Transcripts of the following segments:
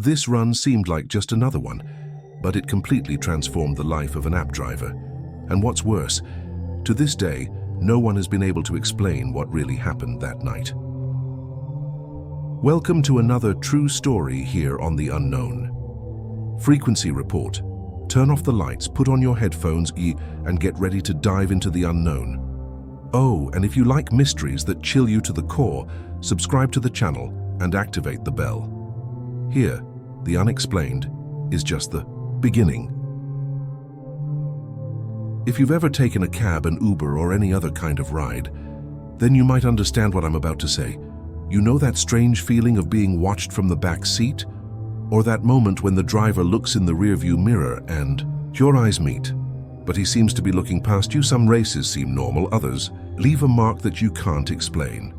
This run seemed like just another one, but it completely transformed the life of an app driver. And what's worse, to this day, no one has been able to explain what really happened that night. Welcome to another true story here on The Unknown. Frequency report. Turn off the lights, put on your headphones, and get ready to dive into the unknown. Oh, and if you like mysteries that chill you to the core, subscribe to the channel and activate the bell. Here, the unexplained is just the beginning. If you've ever taken a cab, an Uber, or any other kind of ride, then you might understand what I'm about to say. You know that strange feeling of being watched from the back seat? Or that moment when the driver looks in the rearview mirror and your eyes meet, but he seems to be looking past you. Some races seem normal, others leave a mark that you can't explain.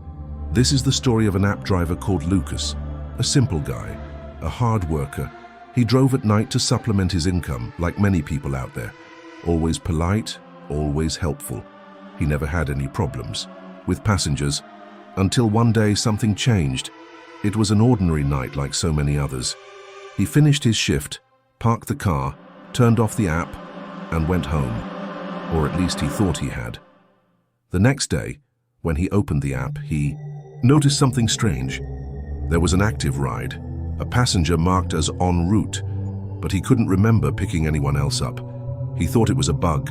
This is the story of an app driver called Lukas, a simple guy, a hard worker. He drove at night to supplement his income, like many people out there. Always polite, always helpful. He never had any problems with passengers, until one day something changed. It was an ordinary night like so many others. He finished his shift, parked the car, turned off the app, and went home. Or at least he thought he had. The next day, when he opened the app, he noticed something strange. There was an active ride, a passenger marked as en route, but he couldn't remember picking anyone else up. He thought it was a bug.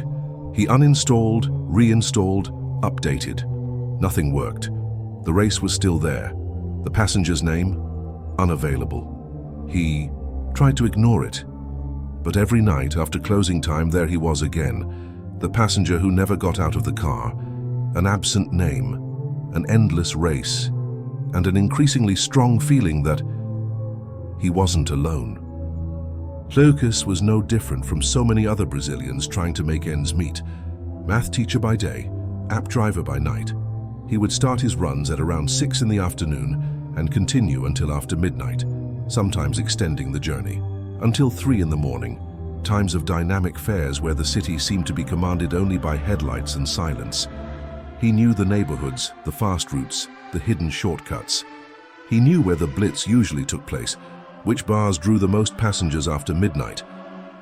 He uninstalled, reinstalled, updated. Nothing worked. The race was still there. The passenger's name? Unavailable. He tried to ignore it. But every night after closing time, there he was again. The passenger who never got out of the car. An absent name, an endless race, and an increasingly strong feeling that he wasn't alone. Lukas was no different from so many other Brazilians trying to make ends meet. Math teacher by day, app driver by night. He would start his runs at around 6 in the afternoon and continue until after midnight, sometimes extending the journey until 3 in the morning, times of dynamic fares where the city seemed to be commanded only by headlights and silence. He knew the neighborhoods, the fast routes, the hidden shortcuts. He knew where the blitz usually took place, which bars drew the most passengers after midnight,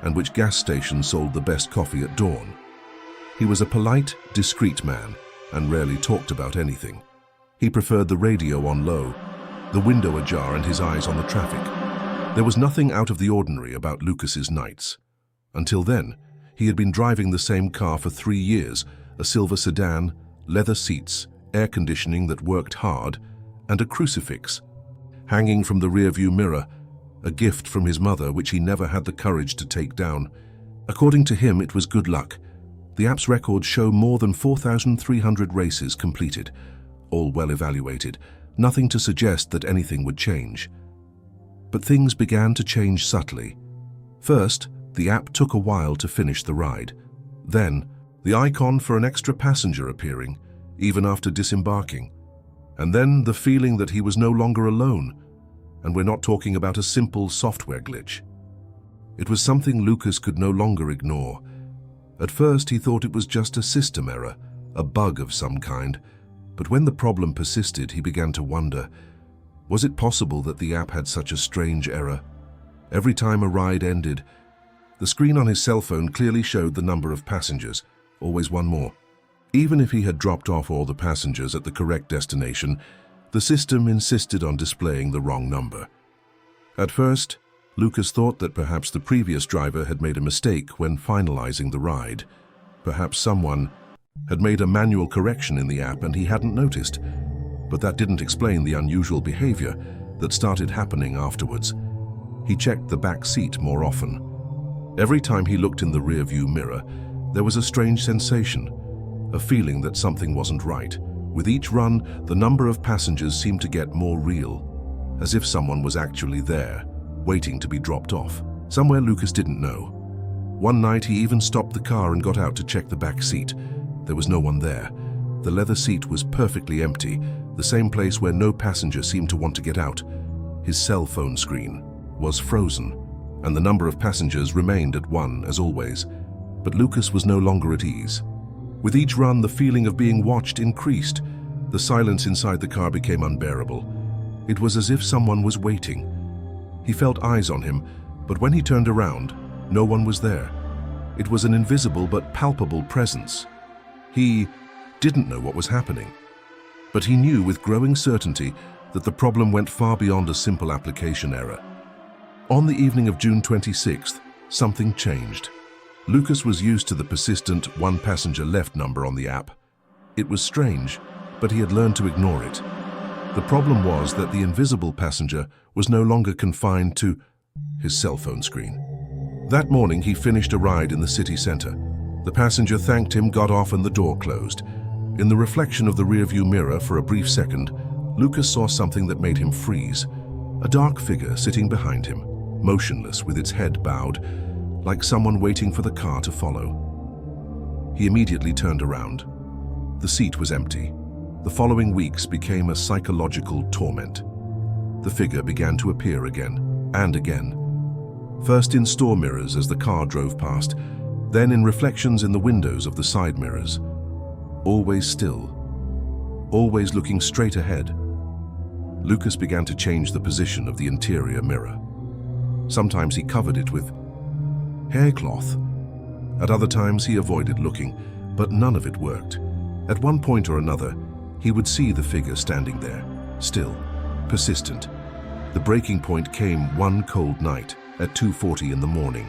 and which gas stations sold the best coffee at dawn. He was a polite, discreet man, and rarely talked about anything. He preferred the radio on low, the window ajar, and his eyes on the traffic. There was nothing out of the ordinary about Lukas's nights. Until then, he had been driving the same car for 3 years, a silver sedan, leather seats, air conditioning that worked hard, and a crucifix hanging from the rearview mirror, a gift from his mother which he never had the courage to take down. According to him, it was good luck. The app's records show more than 4,300 races completed, all well evaluated, nothing to suggest that anything would change. But things began to change subtly. First, the app took a while to finish the ride. Then, the icon for an extra passenger appearing, even after disembarking. And then the feeling that he was no longer alone. And we're not talking about a simple software glitch. It was something Lukas could no longer ignore. At first, he thought it was just a system error, a bug of some kind. But when the problem persisted, he began to wonder, was it possible that the app had such a strange error? Every time a ride ended, the screen on his cell phone clearly showed the number of passengers, always one more. Even if he had dropped off all the passengers at the correct destination, the system insisted on displaying the wrong number. At first, Lukas thought that perhaps the previous driver had made a mistake when finalizing the ride. Perhaps someone had made a manual correction in the app and he hadn't noticed. But that didn't explain the unusual behavior that started happening afterwards. He checked the back seat more often. Every time he looked in the rearview mirror, there was a strange sensation, a feeling that something wasn't right. With each run, the number of passengers seemed to get more real, as if someone was actually there, waiting to be dropped off, somewhere Lukas didn't know. One night he even stopped the car and got out to check the back seat. There was no one there. The leather seat was perfectly empty, the same place where no passenger seemed to want to get out. His cell phone screen was frozen, and the number of passengers remained at 1 as always. But Lukas was no longer at ease. With each run, the feeling of being watched increased. The silence inside the car became unbearable. It was as if someone was waiting. He felt eyes on him, but when he turned around, no one was there. It was an invisible but palpable presence. He didn't know what was happening, but he knew with growing certainty that the problem went far beyond a simple application error. On the evening of June 26th, something changed. Lukas was used to the persistent one passenger left number on the app. It was strange, but he had learned to ignore it. The problem was that the invisible passenger was no longer confined to his cell phone screen. That morning, he finished a ride in the city center. The passenger thanked him, got off, and the door closed. In the reflection of the rearview mirror for a brief second, Lukas saw something that made him freeze. A dark figure sitting behind him, motionless with its head bowed, like someone waiting for the car to follow. He immediately turned around. The seat was empty. The following weeks became a psychological torment. The figure began to appear again and again. First in store mirrors as the car drove past, then in reflections in the windows of the side mirrors. Always still, always looking straight ahead. Lukas began to change the position of the interior mirror. Sometimes he covered it with haircloth. At other times he avoided looking, but none of it worked. At one point or another, he would see the figure standing there, still, persistent. The breaking point came one cold night at 2:40 in the morning.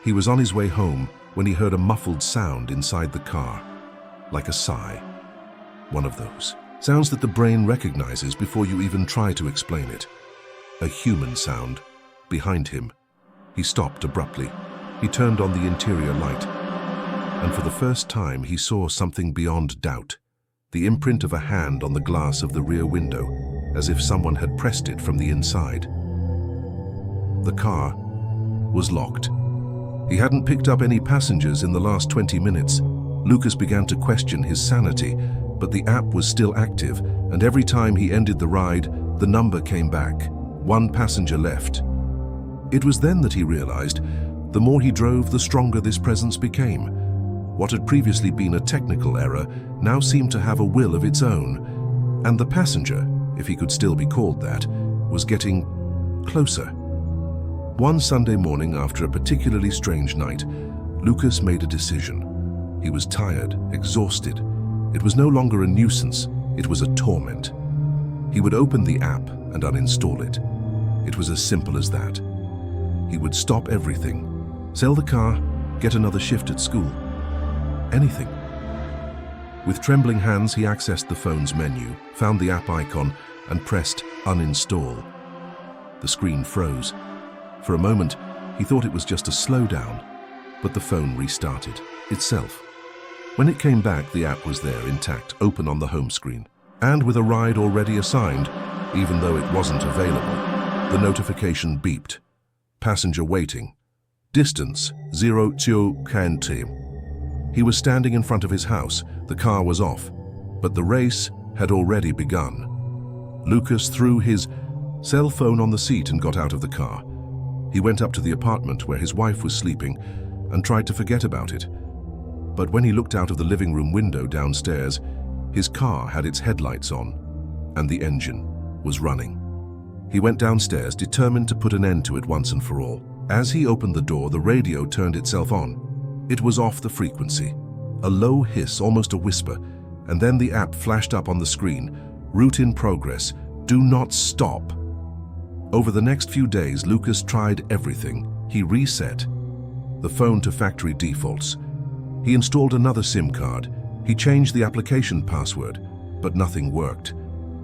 He was on his way home when he heard a muffled sound inside the car, like a sigh. One of those sounds that the brain recognizes before you even try to explain it. A human sound. Behind him. He stopped abruptly. He turned on the interior light, and for the first time he saw something beyond doubt. The imprint of a hand on the glass of the rear window, as if someone had pressed it from the inside. The car was locked. He hadn't picked up any passengers in the last 20 minutes. Lukas began to question his sanity, but the app was still active, and every time he ended the ride, the number came back. One passenger left. It was then that he realized, the more he drove, the stronger this presence became. What had previously been a technical error now seemed to have a will of its own, and the passenger, if he could still be called that, was getting closer. One Sunday morning after a particularly strange night, Lukas made a decision. He was tired, exhausted. It was no longer a nuisance, it was a torment. He would open the app and uninstall it. It was as simple as that. He would stop everything, sell the car, get another shift at school. Anything. With trembling hands, he accessed the phone's menu, found the app icon, and pressed uninstall. The screen froze. For a moment, he thought it was just a slowdown, but the phone restarted itself. When it came back, the app was there, intact, open on the home screen. And with a ride already assigned, even though it wasn't available, the notification beeped. Passenger waiting. Distance 02 km. He was standing in front of his house. The car was off, but the race had already begun. Lukas threw his cell phone on the seat and got out of the car. He went up to the apartment where his wife was sleeping and tried to forget about it. But when he looked out of the living room window downstairs, his car had its headlights on, and the engine was running. He went downstairs, determined to put an end to it once and for all. As he opened the door, the radio turned itself on. It was off the frequency. A low hiss, almost a whisper, and then the app flashed up on the screen. Route in progress. Do not stop. Over the next few days, Lukas tried everything. He reset the phone to factory defaults. He installed another SIM card. He changed the application password, but nothing worked.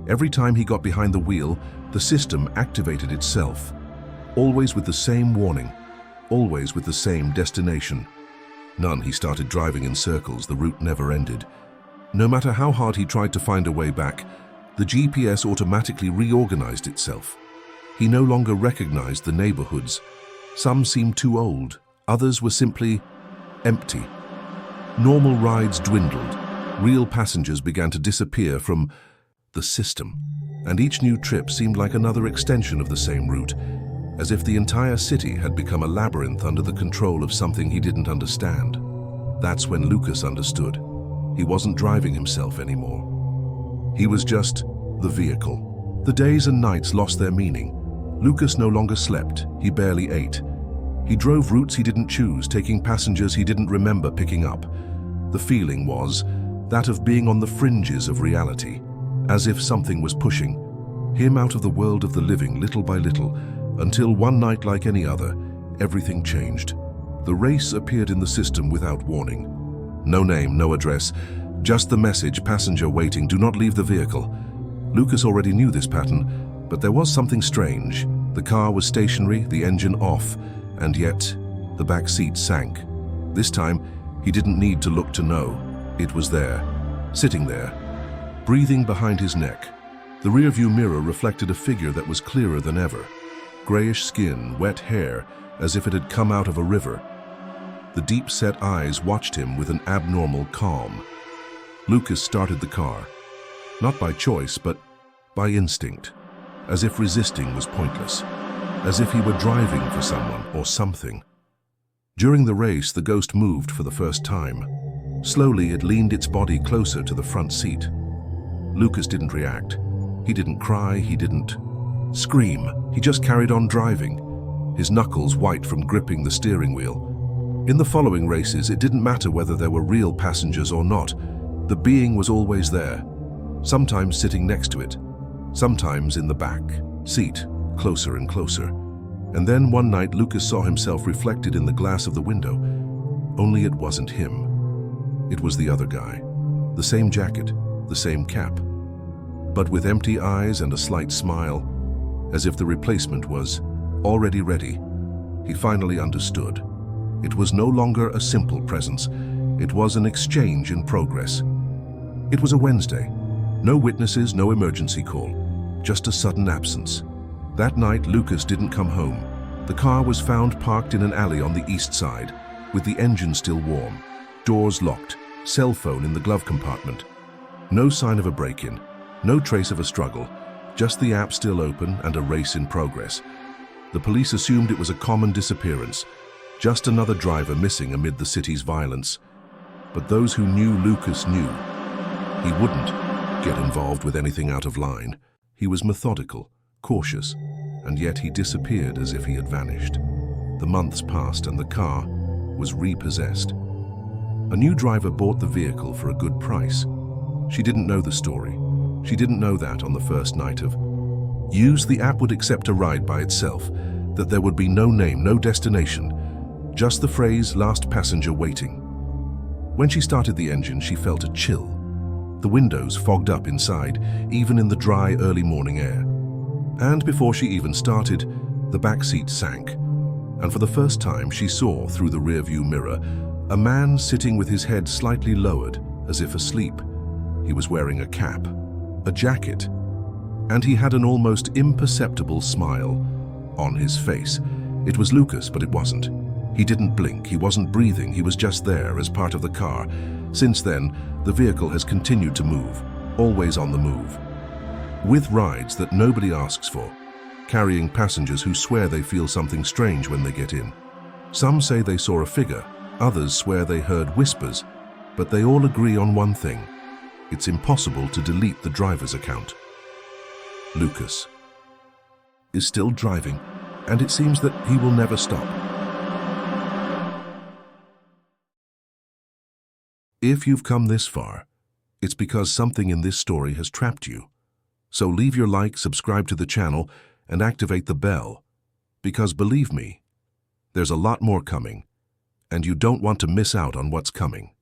Every time he got behind the wheel, the system activated itself, always with the same warning, always with the same destination. None. He started driving in circles. The route never ended. No matter how hard he tried to find a way back, the GPS automatically reorganized itself. He no longer recognized the neighborhoods. Some seemed too old, others were simply empty. Normal rides dwindled. Real passengers began to disappear from the system, and each new trip seemed like another extension of the same route, as if the entire city had become a labyrinth under the control of something he didn't understand. That's when Lukas understood. He wasn't driving himself anymore. He was just the vehicle. The days and nights lost their meaning. Lukas no longer slept, he barely ate. He drove routes he didn't choose, taking passengers he didn't remember picking up. The feeling was that of being on the fringes of reality, as if something was pushing him out of the world of the living little by little, until one night, like any other, everything changed. The race appeared in the system without warning. No name, no address, just the message, passenger waiting, do not leave the vehicle. Lukas already knew this pattern, but there was something strange. The car was stationary, the engine off, and yet the back seat sank. This time, he didn't need to look to know. It was there, sitting there, breathing behind his neck. The rearview mirror reflected a figure that was clearer than ever. Grayish skin, wet hair, as if it had come out of a river. The deep-set eyes watched him with an abnormal calm. Lukas started the car, not by choice, but by instinct, as if resisting was pointless, as if he were driving for someone or something. During the race, the ghost moved for the first time. Slowly, it leaned its body closer to the front seat. Lukas didn't react. He didn't cry, he didn't scream. He just carried on driving, his knuckles white from gripping the steering wheel. In the following races, it didn't matter whether there were real passengers or not. The being was always there, sometimes sitting next to it, sometimes in the back seat, closer and closer. And then one night, Lukas saw himself reflected in the glass of the window. Only it wasn't him. It was the other guy. The same jacket, the same cap, but with empty eyes and a slight smile, as if the replacement was already ready. He finally understood. It was no longer a simple presence. It was an exchange in progress. It was a Wednesday. No witnesses, no emergency call, just a sudden absence. That night, Lukas didn't come home. The car was found parked in an alley on the east side, with the engine still warm, doors locked, cell phone in the glove compartment. No sign of a break-in, no trace of a struggle, just the app still open and a race in progress. The police assumed it was a common disappearance, just another driver missing amid the city's violence. But those who knew Lukas knew. He wouldn't get involved with anything out of line. He was methodical, cautious, and yet he disappeared as if he had vanished. The months passed and the car was repossessed. A new driver bought the vehicle for a good price. She didn't know the story. She didn't know that on the first night of use, the app would accept a ride by itself, that there would be no name, no destination, just the phrase, last passenger waiting. When she started the engine, she felt a chill. The windows fogged up inside, even in the dry early morning air. And before she even started, the back seat sank. And for the first time, she saw, through the rearview mirror, a man sitting with his head slightly lowered, as if asleep. He was wearing a cap, a jacket, and he had an almost imperceptible smile on his face. It was Lukas, but it wasn't. He didn't blink, he wasn't breathing, he was just there as part of the car. Since then, the vehicle has continued to move, always on the move, with rides that nobody asks for, carrying passengers who swear they feel something strange when they get in. Some say they saw a figure, others swear they heard whispers, but they all agree on one thing. It's impossible to delete the driver's account. Lukas is still driving, and it seems that he will never stop. If you've come this far, it's because something in this story has trapped you. So leave your like, subscribe to the channel, and activate the bell. Because believe me, there's a lot more coming, and you don't want to miss out on what's coming.